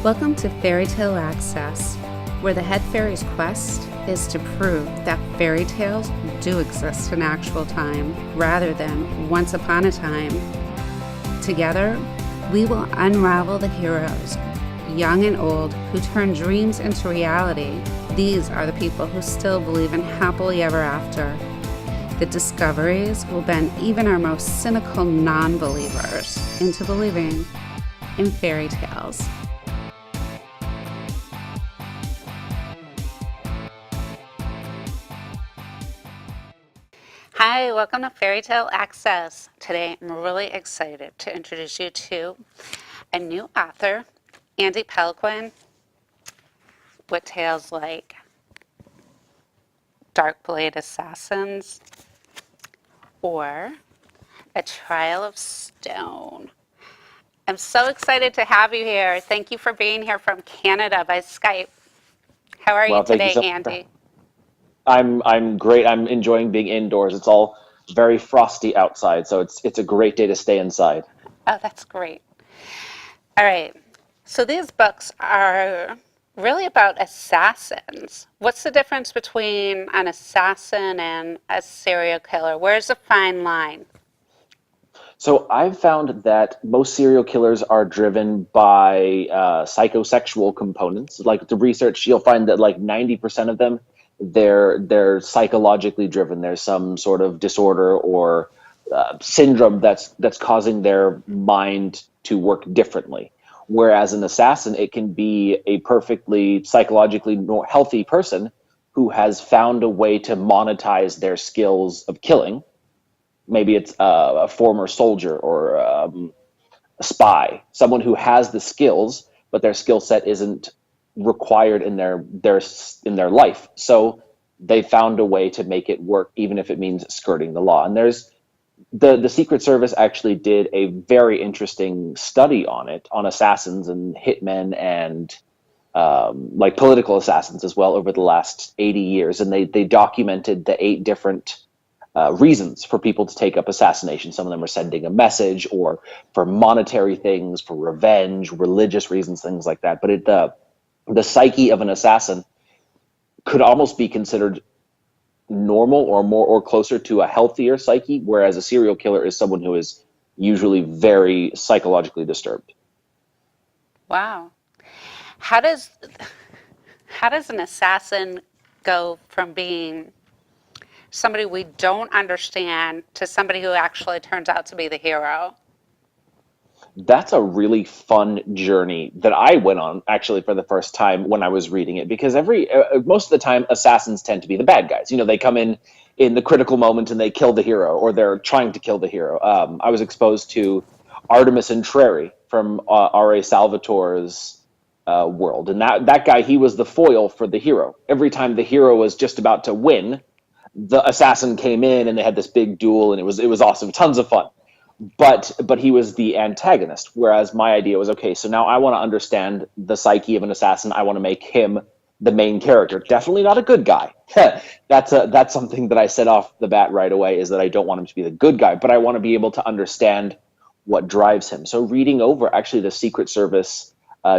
Welcome to Fairy Tale Access, where the head fairy's quest is to prove that fairy tales do exist in actual time rather than once upon a time. Together, we will unravel the heroes, young and old, who turn dreams into reality. These are the people who still believe in happily ever after. The discoveries will bend even our most cynical non-believers into believing in fairy tales. Hi, welcome to Fairy Tale Access. Today I'm really excited to introduce you to a new author, Andy Pelquin, with tales like Dark Blade Assassins or A Trial of Stone. I'm so excited to have you here. Thank you for being here from Canada by Skype. How are you Thank you today, so much. Andy? I'm great. I'm enjoying being indoors. It's all very frosty outside, so it's a great day to stay inside. Oh, that's great. All right. So these books are really about assassins. What's the difference between an assassin and a serial killer? Where's the fine line? So I've found that most serial killers are driven by psychosexual components. Like the research, you'll find that like 90% of them, they're psychologically driven. There's some sort of disorder or syndrome that's causing their mind to work differently. Whereas an assassin, it can be a perfectly psychologically healthy person who has found a way to monetize their skills of killing. Maybe it's a former soldier or a spy, someone who has the skills, but their skill set isn't required in their life. So they found a way to make it work, even if it means skirting the law. And there's the Secret Service actually did a very interesting study on it, on assassins and hitmen and like political assassins as well over the last 80 years. And they documented the 8 different reasons for people to take up assassination. Some of them are sending a message or for monetary things, for revenge, religious reasons, things like that. But the psyche of an assassin could almost be considered normal or more or closer to a healthier psyche, whereas a serial killer is someone who is usually very psychologically disturbed. Wow. How does how does an assassin go from being somebody we don't understand to somebody who actually turns out to be the hero? That's a really fun journey that I went on actually for the first time when I was reading it, because most of the time assassins tend to be the bad guys. You know, they come in the critical moment and they kill the hero, or they're trying to kill the hero. I was exposed to Artemis Entreri from R.A. Salvatore's world, and that guy, he was the foil for the hero. Every time the hero was just about to win, the assassin came in and they had this big duel, and it was awesome, tons of fun. But he was the antagonist, whereas my idea was, okay, so now I want to understand the psyche of an assassin. I want to make him the main character. Definitely not a good guy. That's something that I said off the bat right away, is that I don't want him to be the good guy, but I want to be able to understand what drives him. So reading over actually the Secret Service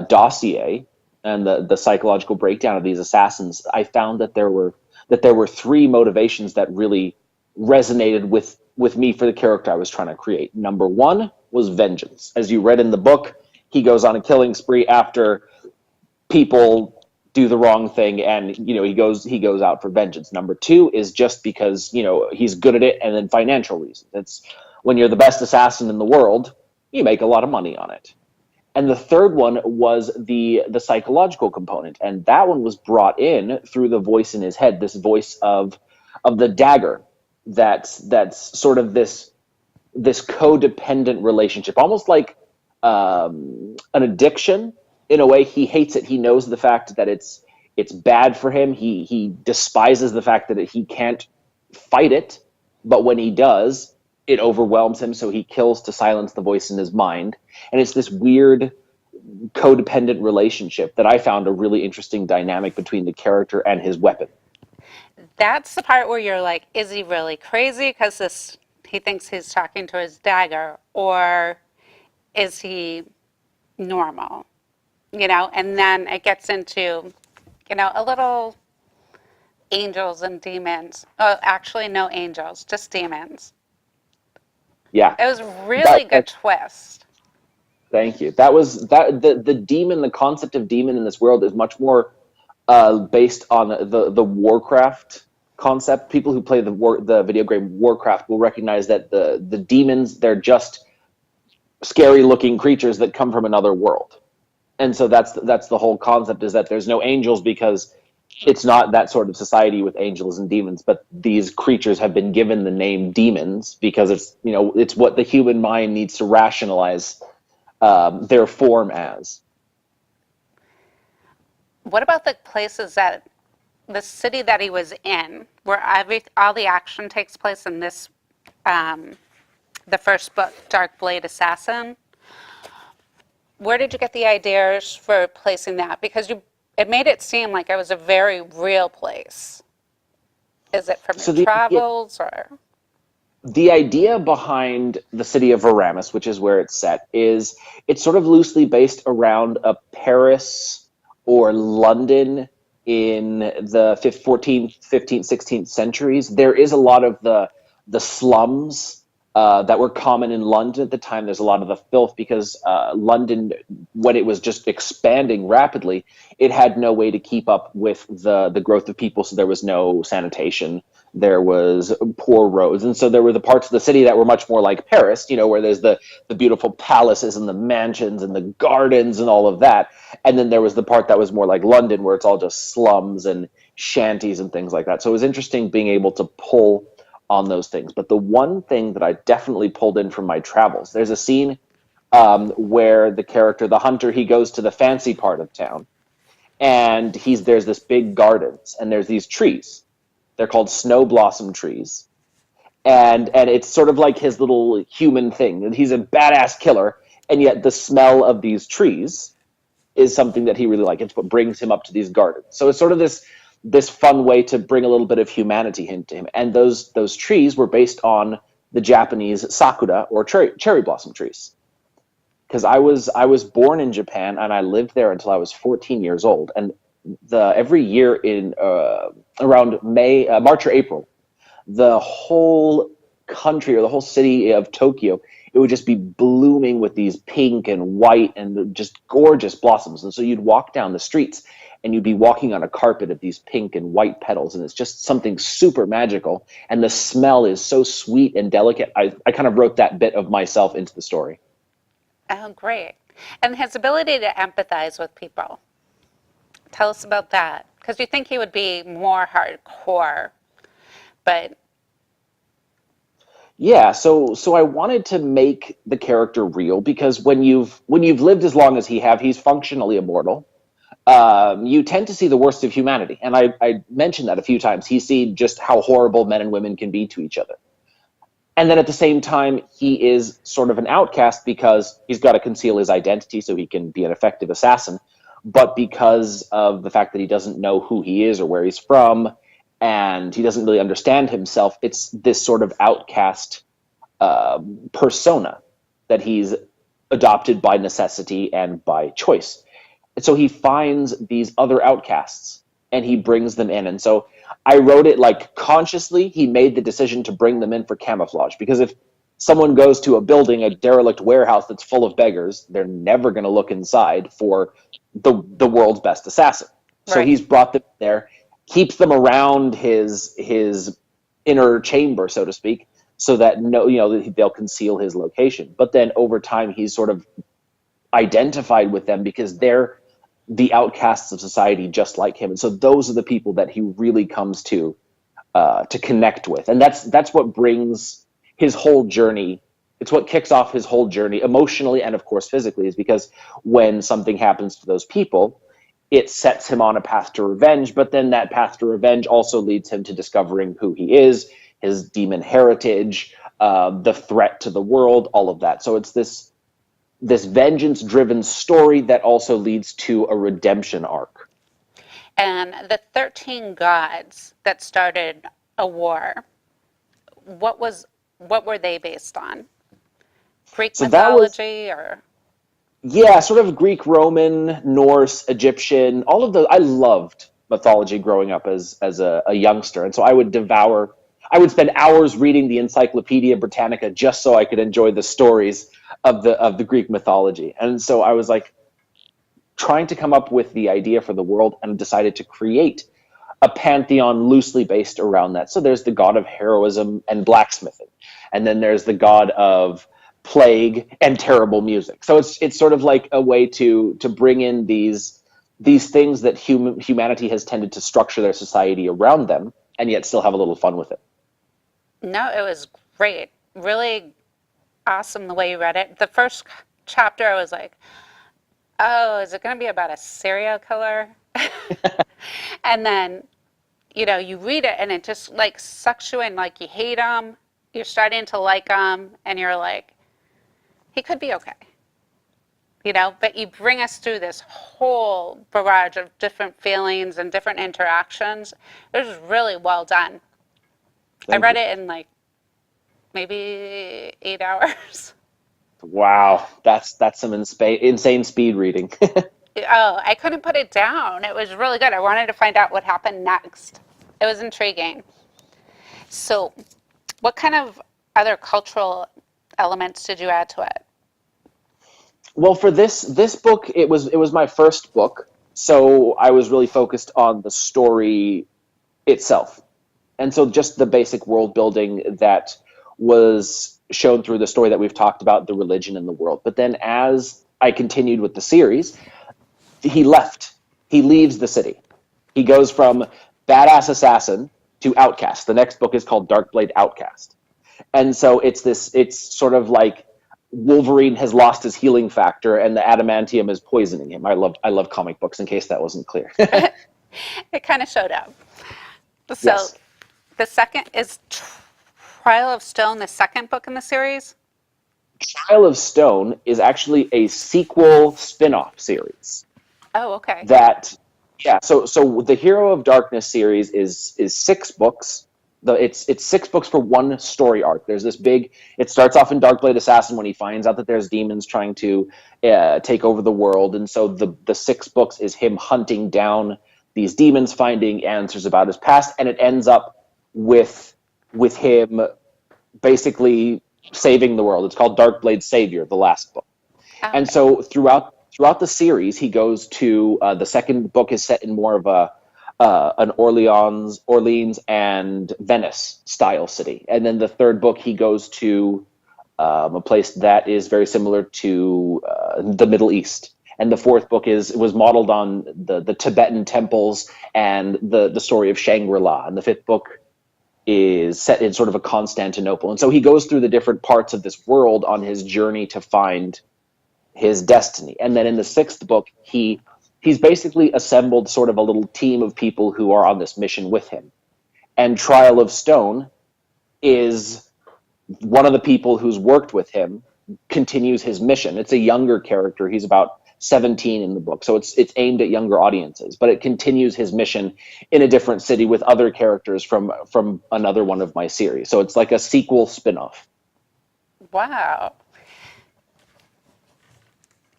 dossier and the psychological breakdown of these assassins, I found that there were 3 motivations that really resonated with me for the character I was trying to create. Number 1 was vengeance. As you read in the book, he goes on a killing spree after people do the wrong thing, and he goes out for vengeance. Number 2 is just because he's good at it, and then financial reasons. It's when you're the best assassin in the world, you make a lot of money on it. And the third one was the psychological component, and that one was brought in through the voice in his head, this voice of the dagger. That's sort of this codependent relationship, almost like an addiction. In a way, he hates it. He knows the fact that it's bad for him. He despises the fact that he can't fight it, but when he does, it overwhelms him, so he kills to silence the voice in his mind. And it's this weird codependent relationship that I found a really interesting dynamic between the character and his weapon. That's the part where you're like, is he really crazy because he thinks he's talking to his dagger, or is he normal? and then it gets into, a little angels and demons. Oh, actually, no angels, just demons. Yeah, It was that, really good that twist. thank you. That was that the demon, the concept of demon in this world is much more based on the Warcraft concept. People who play the video game Warcraft will recognize that the demons, they're just scary looking creatures that come from another world. And so that's the whole concept, is that there's no angels because it's not that sort of society with angels and demons, but these creatures have been given the name demons because it's what the human mind needs to rationalize their form as. What about the city that he was in, where all the action takes place in this, um, the first book, Dark Blade Assassin? Where did you get the ideas for placing that? Because it made it seem like it was a very real place. Is it from your So travels or? the idea behind the city of Varamus, which is where it's set, is it's sort of loosely based around a Paris or London in the 14th, 15th, 16th centuries. There is a lot of the slums that were common in London at the time. There's a lot of the filth because London, when it was just expanding rapidly, it had no way to keep up with the growth of people. So there was no sanitation. There was poor roads. And so there were the parts of the city that were much more like Paris, where there's the beautiful palaces and the mansions and the gardens and all of that. And then there was the part that was more like London, where it's all just slums and shanties and things like that. So it was interesting being able to pull on those things. But the one thing that I definitely pulled in from my travels, there's a scene where the character, the hunter, he goes to the fancy part of town, and there's this big gardens, and there's these trees. They're called snow blossom trees, and it's sort of like his little human thing. He's a badass killer, and yet the smell of these trees is something that he really likes. It's what brings him up to these gardens. So it's sort of this fun way to bring a little bit of humanity into him. And those trees were based on the Japanese sakura, or cherry blossom trees. Because I was born in Japan, and I lived there until I was 14 years old. And every year in around March or April, the whole country, or the whole city of Tokyo, it would just be blooming with these pink and white and just gorgeous blossoms. And so you'd walk down the streets and you'd be walking on a carpet of these pink and white petals, and it's just something super magical. And the smell is so sweet and delicate. I kind of wrote that bit of myself into the story. Oh, great. And his ability to empathize with people. Tell us about that. Because you think he would be more hardcore, but Yeah, so I wanted to make the character real, because when you've lived as long as he's functionally immortal. You tend to see the worst of humanity, and I mentioned that a few times. He sees just how horrible men and women can be to each other, and then at the same time, he is sort of an outcast because he's got to conceal his identity so he can be an effective assassin. But because of the fact that he doesn't know who he is or where he's from, and he doesn't really understand himself, it's this sort of outcast persona that he's adopted by necessity and by choice. And so he finds these other outcasts and he brings them in. And so I wrote it like, consciously, he made the decision to bring them in for camouflage. Because if someone goes to a building, a derelict warehouse that's full of beggars, they're never going to look inside for the world's best assassin. So right. he's brought them there, keeps them around his inner chamber, so to speak, so that they'll conceal his location. But then over time, he's sort of identified with them because they're the outcasts of society, just like him. And so those are the people that he really comes to connect with, and that's what brings his whole journey. It's what kicks off his whole journey emotionally and, of course, physically, is because when something happens to those people, it sets him on a path to revenge. But then that path to revenge also leads him to discovering who he is, his demon heritage, the threat to the world, all of that. So it's this vengeance-driven story that also leads to a redemption arc. And the 13 gods that started a war, what were they based on? Greek So that was mythology or? Yeah, sort of Greek, Roman, Norse, Egyptian, all of those. I loved mythology growing up as a youngster, and so I would devour. I would spend hours reading the Encyclopedia Britannica just so I could enjoy the stories of the Greek mythology. And so I was like trying to come up with the idea for the world, and decided to create a pantheon loosely based around that. So there's the god of heroism and blacksmithing, and then there's the god of plague and terrible music. So it's sort of like a way to bring in these things that humanity has tended to structure their society around them, and yet still have a little fun with it. No, it was great. Really awesome the way you read it. The first chapter, I was like, oh, is it going to be about a serial killer? And then, you read it and it just like sucks you in, like you hate him, you're starting to like him, and you're like, he could be okay. But you bring us through this whole barrage of different feelings and different interactions. It was really well done. I Thank read you. it in like maybe 8 hours. Wow, that's some insane speed reading. Oh, I couldn't put it down. It was really good. I wanted to find out what happened next. It was intriguing. So, what kind of other cultural elements did you add to it? Well, for this book, it was my first book, so I was really focused on the story itself. And so just the basic world building that was shown through the story that we've talked about, the religion and the world. But then as I continued with the series, he left. He leaves the city. He goes from badass assassin to outcast. The next book is called Darkblade Outcast. And so it's sort of like Wolverine has lost his healing factor and the adamantium is poisoning him. I love comic books, in case that wasn't clear. It kind of showed up. So, Yes. the second is Trial of Stone, the second book in the series. Trial of Stone is actually a sequel spin-off series. Oh, okay. That Yeah, so the Hero of Darkness series is 6 books. It's 6 books for one story arc. There's this big. It starts off in Darkblade Assassin when he finds out that there's demons trying to take over the world, and so the 6 books is him hunting down these demons, finding answers about his past, and it ends up with him basically saving the world. It's called Darkblade Savior, the last book. And Okay. so throughout the series, he goes to the second book is set in more of an Orleans and Venice style city, and then the third book he goes to a place that is very similar to the Middle East. And the fourth book was modeled on the Tibetan temples and the story of Shangri-La. And the fifth book is set in sort of a Constantinople. And so he goes through the different parts of this world on his journey to find his destiny. And then in the sixth book, he's basically assembled sort of a little team of people who are on this mission with him. And Trial of Stone is one of the people who's worked with him continues his mission. It's a younger character. He's about 17 in the book, so it's aimed at younger audiences, but it continues his mission in a different city with other characters from another one of my series. So it's like a sequel spin-off. Wow.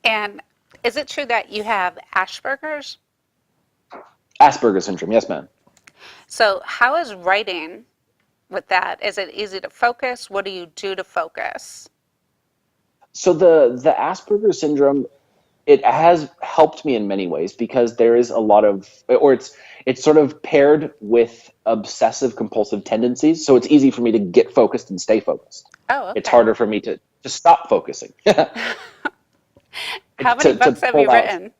And is it true that you have Asperger's? Asperger's syndrome, yes, ma'am. So, how is writing with that? Is it easy to focus? What do you do to focus? So the Asperger's syndrome, it has helped me in many ways because there is a lot of, or it's sort of paired with obsessive compulsive tendencies. So it's easy for me to get focused and stay focused. Oh, It's okay. harder for me to stop focusing. How many to books have you pull out. written?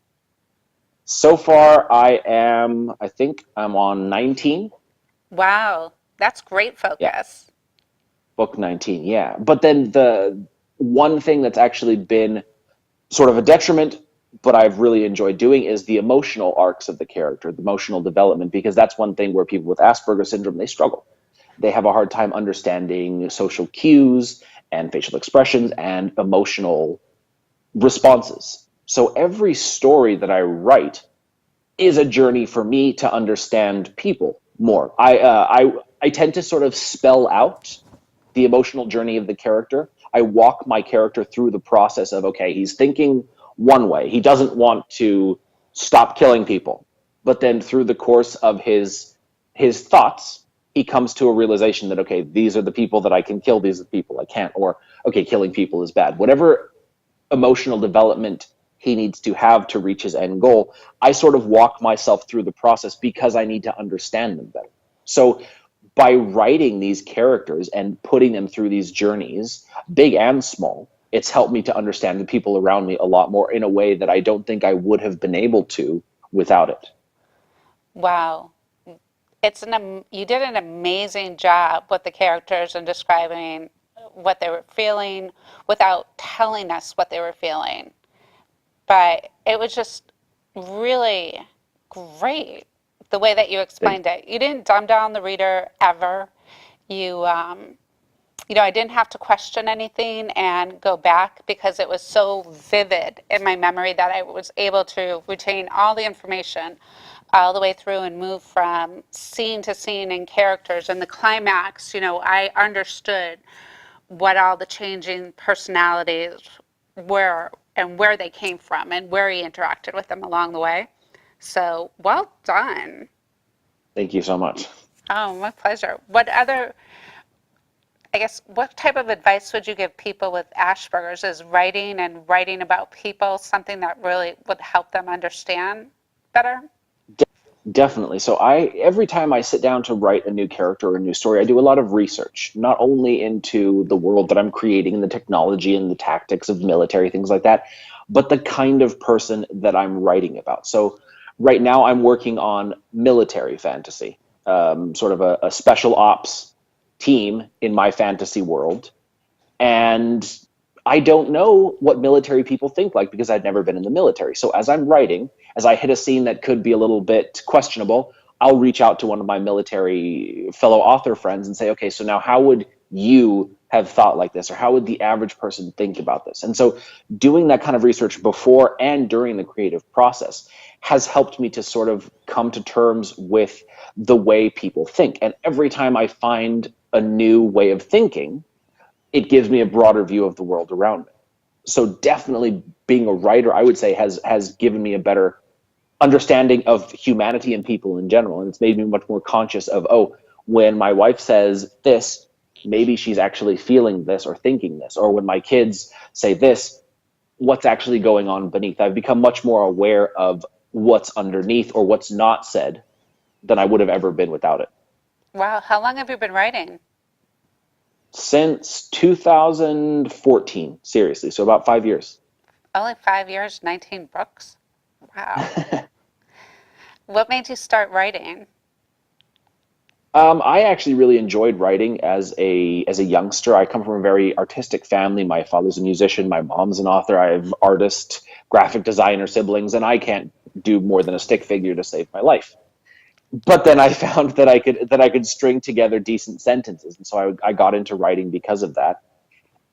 So far, I think I'm on 19, Wow, that's great yeah, focus. book 19, yeah. But then the one thing that's actually been sort of a detriment, but I've really enjoyed doing is the emotional arcs of the character, the emotional development, because that's one thing where people with Asperger's syndrome, they struggle. They have a hard time understanding social cues and facial expressions and emotional responses. So every story that I write is a journey for me to understand people more. I tend to sort of spell out the emotional journey of the character. I walk my character through the process of, okay, he's thinking one way. He doesn't want to stop killing people. But then through the course of his thoughts, he comes to a realization that, okay, these are the people that I can kill, these are the people I can't, or okay, killing people is bad. Whatever emotional development he needs to have to reach his end goal, I sort of walk myself through the process because I need to understand them better. So by writing these characters and putting them through these journeys, big and small, it's helped me to understand the people around me a lot more in a way that I don't think I would have been able to without it. Wow. You did an amazing job with the characters and describing what they were feeling without telling us what they were feeling. But it was just really great the way that you Thank explained it. You didn't dumb down the reader ever. You, I didn't have to question anything and go back because it was so vivid in my memory that I was able to retain all the information all the way through and move from scene to scene and characters. And the climax, I understood what all the changing personalities were and where they came from and where he interacted with them along the way. So well done. Thank you so much. Oh, my pleasure. What type of advice would you give people with Asperger's? Is writing and writing about people something that really would help them understand better? Definitely. So every time I sit down to write a new character or a new story, I do a lot of research, not only into the world that I'm creating and the technology and the tactics of military, things like that, but the kind of person that I'm writing about. So right now I'm working on military fantasy, sort of a special ops team in my fantasy world. And I don't know what military people think like because I'd never been in the military. So as I'm writing, as I hit a scene that could be a little bit questionable, I'll reach out to one of my military fellow author friends and say, okay, so now how would you have thought like this? Or how would the average person think about this? And so doing that kind of research before and during the creative process has helped me to sort of come to terms with the way people think. And every time I find a new way of thinking, it gives me a broader view of the world around me. So definitely being a writer, I would say, has given me a better understanding of humanity and people in general. And it's made me much more conscious of, oh, when my wife says this, maybe she's actually feeling this or thinking this. Or when my kids say this, what's actually going on beneath. I've become much more aware of what's underneath or what's not said than I would have ever been without it. Wow. How long have you been writing? Since 2014, seriously. So about 5 years. Only 5 years, 19 books? Wow. What made you start writing? I actually really enjoyed writing as a youngster. I come from a very artistic family. My father's a musician. My mom's an author. I have artist, graphic designer siblings, and I can't do more than a stick figure to save my life. But then I found that I could string together decent sentences, and so I got into writing because of that.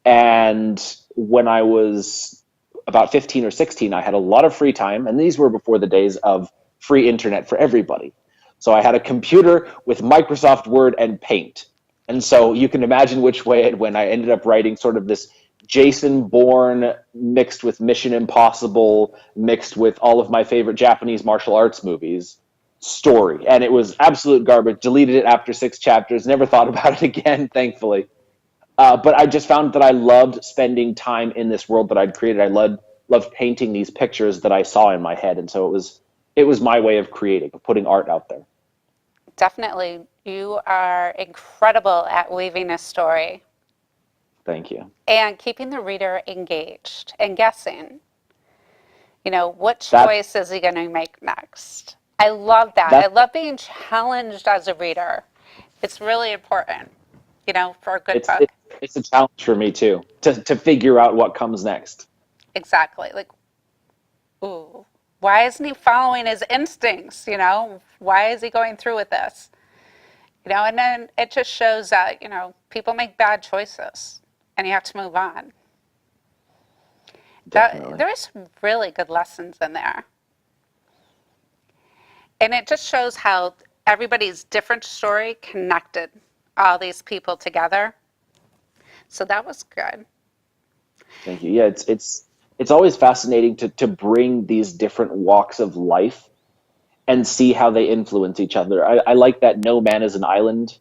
And when I was about 15 or 16, I had a lot of free time, and these were before the days of free internet for everybody. So I had a computer with Microsoft Word and Paint. And so you can imagine which way it went. I ended up writing sort of this Jason Bourne mixed with Mission Impossible, mixed with all of my favorite Japanese martial arts movies story. And it was absolute garbage. Deleted it after 6 chapters, never thought about it again, thankfully. But I just found that I loved spending time in this world that I'd created. I loved painting these pictures that I saw in my head. And so it was my way of creating, of putting art out there. Definitely. You are incredible at weaving a story Thank you. and keeping the reader engaged and guessing. What That choice is he going to make next? I love that. I that love being challenged as a reader. It's really important, for a good it's book. it, it's a challenge for me too to figure out what comes next. Exactly. Like, ooh, why isn't he following his instincts? Why is he going through with this? And then it just shows that, people make bad choices and you have to move on. Definitely. There is some really good lessons in there. And it just shows how everybody's different story connected all these people together. So that was good. Thank you. Yeah, it's it's always fascinating to bring these different walks of life and see how they influence each other. I like that no man is an island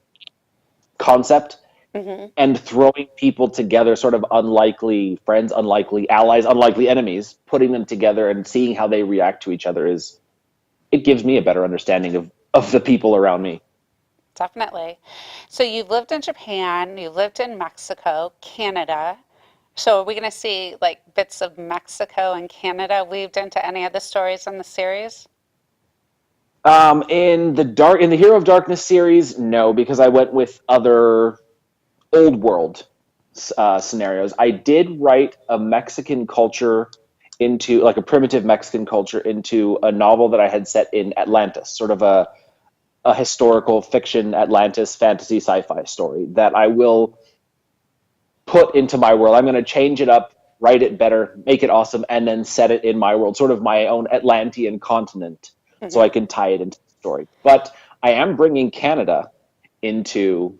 concept, Hmm. and throwing people together, sort of unlikely friends, unlikely allies, unlikely enemies, putting them together and seeing how they react to each other it gives me a better understanding of the people around me. Definitely. So you've lived in Japan, you've lived in Mexico, Canada. So are we going to see like bits of Mexico and Canada weaved into any of the stories in the series? In the Hero of Darkness series, no, because I went with other old world scenarios. I did write a Mexican culture into like a primitive Mexican culture into a novel that I had set in Atlantis, sort of a historical fiction Atlantis fantasy sci-fi story that I will put into my world. I'm going to change it up, write it better, make it awesome, and then set it in my world, sort of my own Atlantean continent, so Hmm. I can tie it into the story. But I am bringing Canada into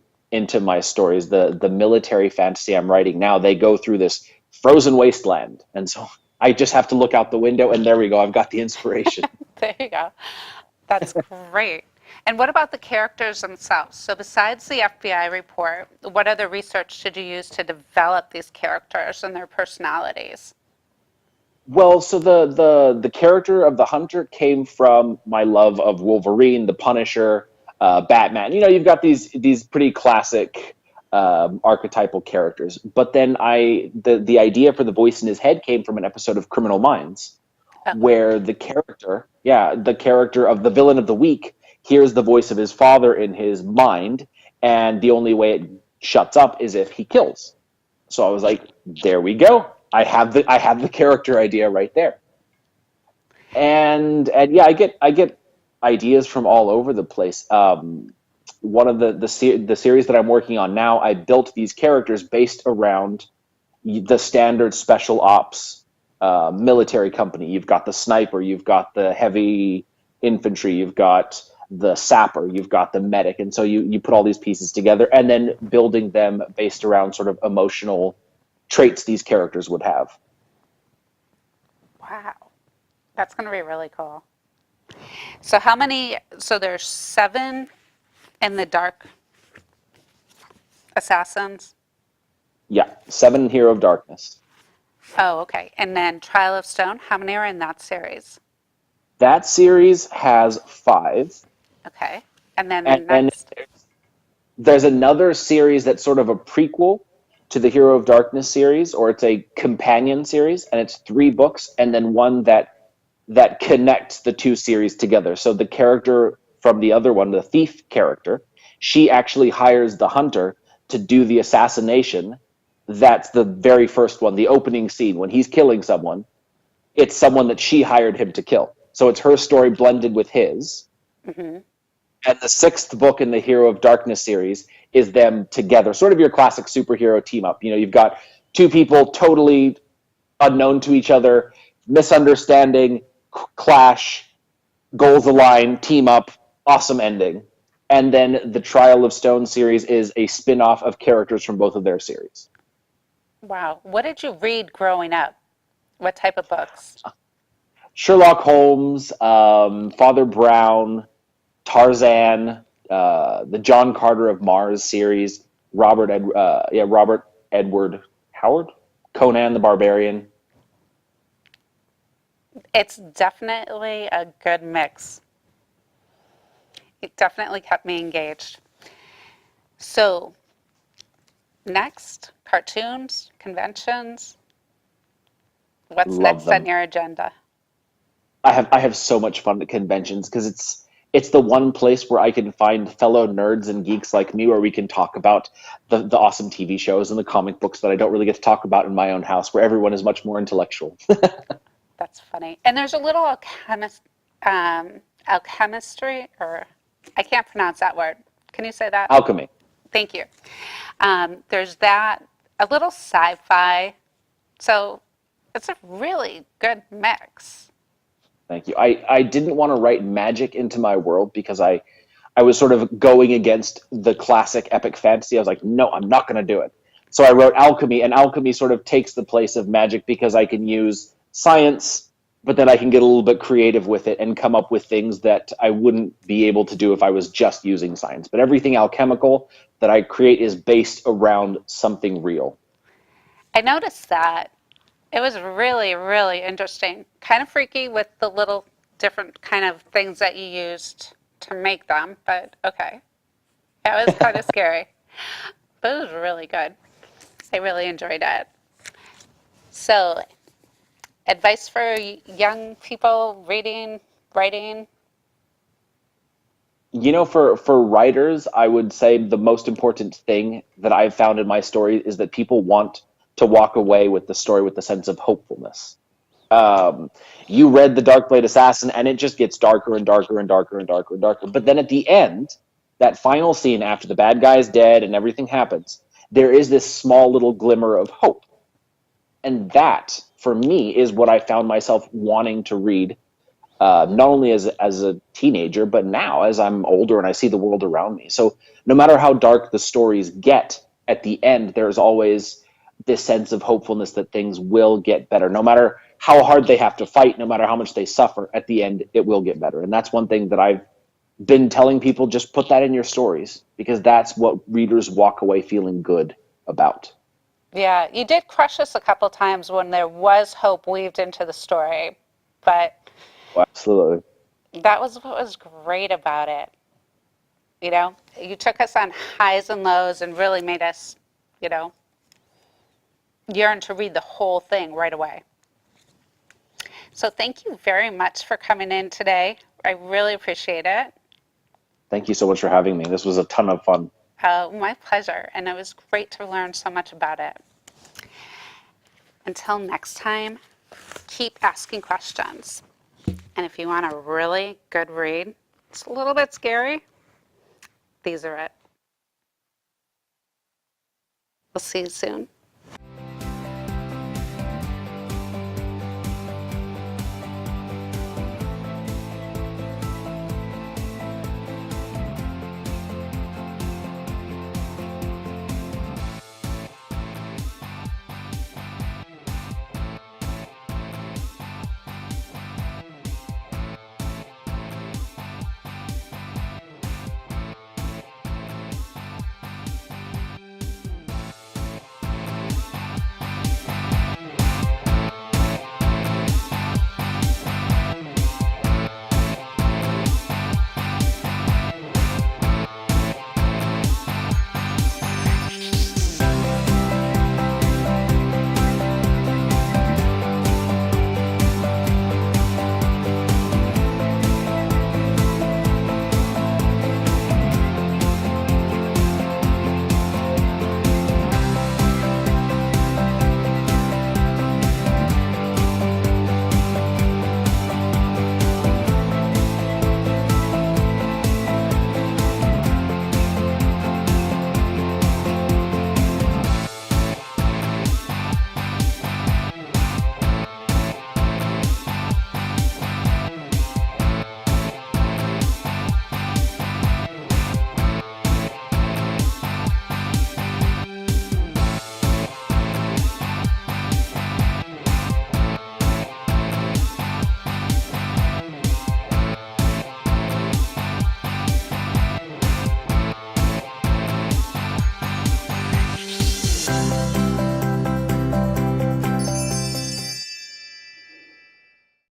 my stories. The military fantasy I'm writing now, they go through this frozen wasteland, and so I just have to look out the window, and there we go. I've got the inspiration. There you go. That's great. And what about the characters themselves? So besides the FBI report, what other research did you use to develop these characters and their personalities? Well, so the character of the Hunter came from my love of Wolverine, the Punisher, Batman. You know, you've got these pretty classic archetypal characters. But then the idea for the voice in his head came from an episode of Criminal Minds, Uh-oh. where the character of the villain of the week hears the voice of his father in his mind, and the only way it shuts up is if he kills. So I was like, there we go. I have the character idea right there. And yeah, I get ideas from all over the place. One of the series that I'm working on now, I built these characters based around the standard special ops military company. You've got the sniper, you've got the heavy infantry, you've got the sapper, you've got the medic, and so you put all these pieces together, and then building them based around sort of emotional traits these characters would have. Wow. That's going to be really cool. So how many, so there's seven in the Dark Assassins? Yeah, seven Hero of Darkness. Oh, okay. And then Trial of Stone, how many are in that series? That series has five, Okay. And then the and then next, there's another series that's sort of a prequel to the Hero of Darkness series, or it's a companion series, and it's three books, and then one that connects the two series together. So the character from the other one, the thief character, she actually hires the hunter to do the assassination. That's the very first one, the opening scene when he's killing someone. It's someone that she hired him to kill. So it's her story blended with his. hmm And the sixth book in the Hero of Darkness series is them together, sort of your classic superhero team up. You know, you've got two people totally unknown to each other, misunderstanding, clash, goals align, team up, awesome ending. And then the Trial of Stone series is a spin-off of characters from both of their series. wow. What did you read growing up? What type of books? Sherlock Holmes, Father Brown, Tarzan, the John Carter of Mars series, Robert Edward Howard, Conan the Barbarian. It's definitely a good mix. It definitely kept me engaged. So, next, cartoons, conventions. What's Love next on them. your agenda? I have so much fun at conventions because it's the one place where I can find fellow nerds and geeks like me, where we can talk about the awesome TV shows and the comic books that I don't really get to talk about in my own house, where everyone is much more intellectual. That's funny. And there's a little alchemistry, or I can't pronounce that word. Can you say that? Alchemy. Thank you. There's that, a little sci-fi. So it's a really good mix. Thank you. I didn't want to write magic into my world because I was sort of going against the classic epic fantasy. I was like, no, I'm not going to do it. So I wrote alchemy, and alchemy sort of takes the place of magic because I can use science, but then I can get a little bit creative with it and come up with things that I wouldn't be able to do if I was just using science. But everything alchemical that I create is based around something real. I noticed that. It was really, really interesting. Kind of freaky with the little different kind of things that you used to make them, but okay. That was kind of scary. But it was really good. I really enjoyed it. So, advice for young people reading, writing? You know, for writers, I would say the most important thing that I've found in my story is that people want to walk away with the story with a sense of hopefulness. Um, you read The Dark Blade Assassin, and it just gets darker and darker and darker and darker and darker. But then at the end, that final scene after the bad guy's dead and everything happens, there is this small little glimmer of hope. And that, for me, is what I found myself wanting to read, not only as a teenager, but now as I'm older and I see the world around me. So no matter how dark the stories get, at the end, there's always this sense of hopefulness that things will get better. No matter how hard they have to fight, no matter how much they suffer, at the end, it will get better. And that's one thing that I've been telling people, just put that in your stories, because that's what readers walk away feeling good about. Yeah, you did crush us a couple times when there was hope weaved into the story, but Absolutely. that was what was great about it. You know, you took us on highs and lows and really made us, you know, yearn to read the whole thing right away. So thank you very much for coming in today. I really appreciate it. Thank you so much for having me. This was a ton of fun. My pleasure, and it was great to learn so much about it. Until next time, keep asking questions. And if you want a really good read, it's a little bit scary, these are it. We'll see you soon.